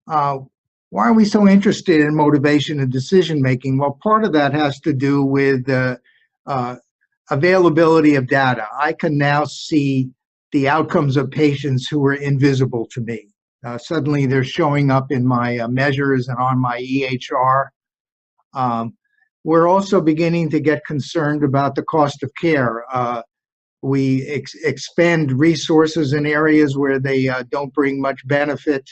Uh, why are we so interested in motivation and decision making? Well, part of that has to do with the availability of data. I can now see the outcomes of patients who were invisible to me. Suddenly they're showing up in my measures and on my EHR. We're also beginning to get concerned about the cost of care. We expend resources in areas where they don't bring much benefit.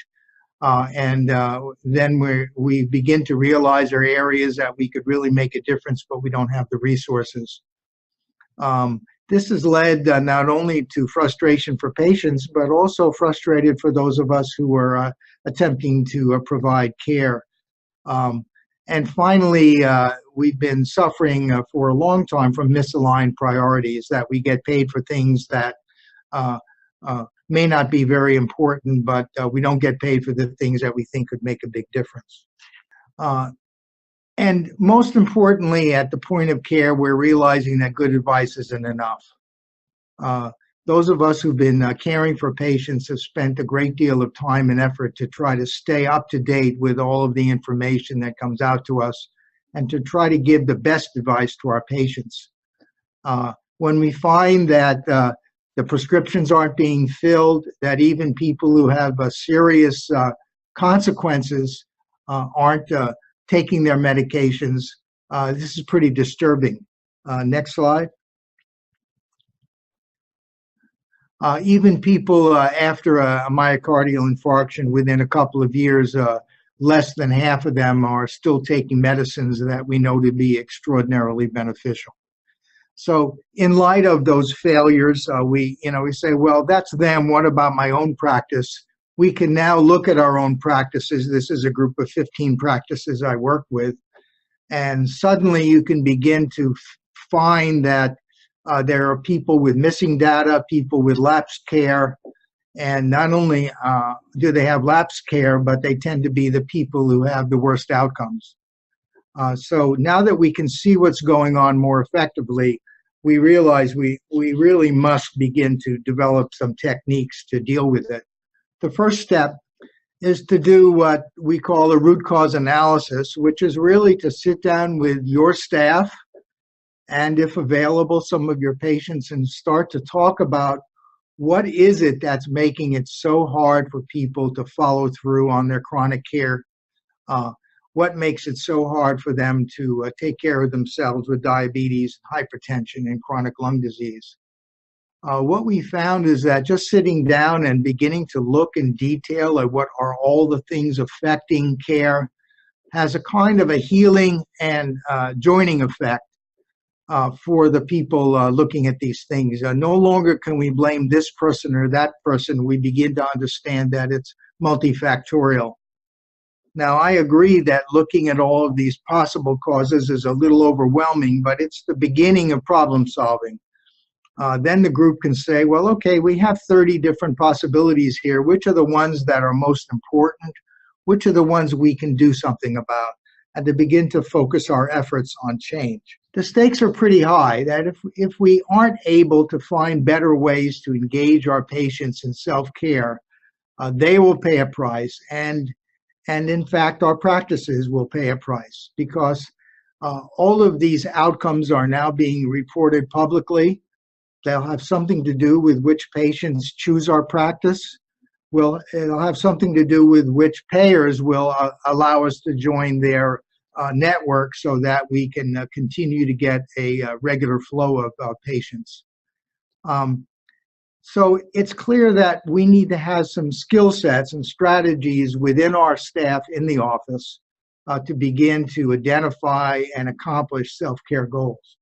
Then we begin to realize there are areas that we could really make a difference, but we don't have the resources. This has led not only to frustration for patients, but also frustrated for those of us who are attempting to provide care. And finally, we've been suffering for a long time from misaligned priorities, that we get paid for things that may not be very important, but we don't get paid for the things that we think could make a big difference. And most importantly, at the point of care, we're realizing that good advice isn't enough. Those of us who've been caring for patients have spent a great deal of time and effort to try to stay up to date with all of the information that comes out to us and to try to give the best advice to our patients. When we find that the prescriptions aren't being filled, that even people who have serious consequences aren't taking their medications, this is pretty disturbing. Next slide. Even people after a myocardial infarction, within a couple of years, less than half of them are still taking medicines that we know to be extraordinarily beneficial. So in light of those failures, we say, well, that's them. What about my own practice? We can now look at our own practices. This is a group of 15 practices I work with. And suddenly you can begin to find that there are people with missing data, people with lapsed care. And not only do they have lapsed care, but they tend to be the people who have the worst outcomes. So now that we can see what's going on more effectively, we realize we really must begin to develop some techniques to deal with it. The first step is to do what we call a root cause analysis, which is really to sit down with your staff and, if available, some of your patients, and start to talk about what is it that's making it so hard for people to follow through on their chronic care. What makes it so hard for them to take care of themselves with diabetes, hypertension, and chronic lung disease. What we found is that just sitting down and beginning to look in detail at what are all the things affecting care has a kind of a healing and joining effect for the people looking at these things. No longer can we blame this person or that person. We begin to understand that it's multifactorial. Now, I agree that looking at all of these possible causes is a little overwhelming, but it's the beginning of problem solving. Then the group can say, well, okay, we have 30 different possibilities here. Which are the ones that are most important? Which are the ones we can do something about? And to begin to focus our efforts on change. The stakes are pretty high, that if we aren't able to find better ways to engage our patients in self-care, they will pay a price. And in fact, our practices will pay a price, because all of these outcomes are now being reported publicly. They'll have something to do with which patients choose our practice. It'll have something to do with which payers will allow us to join their network, so that we can continue to get a regular flow of patients. So it's clear that we need to have some skill sets and strategies within our staff in the office to begin to identify and accomplish self-care goals.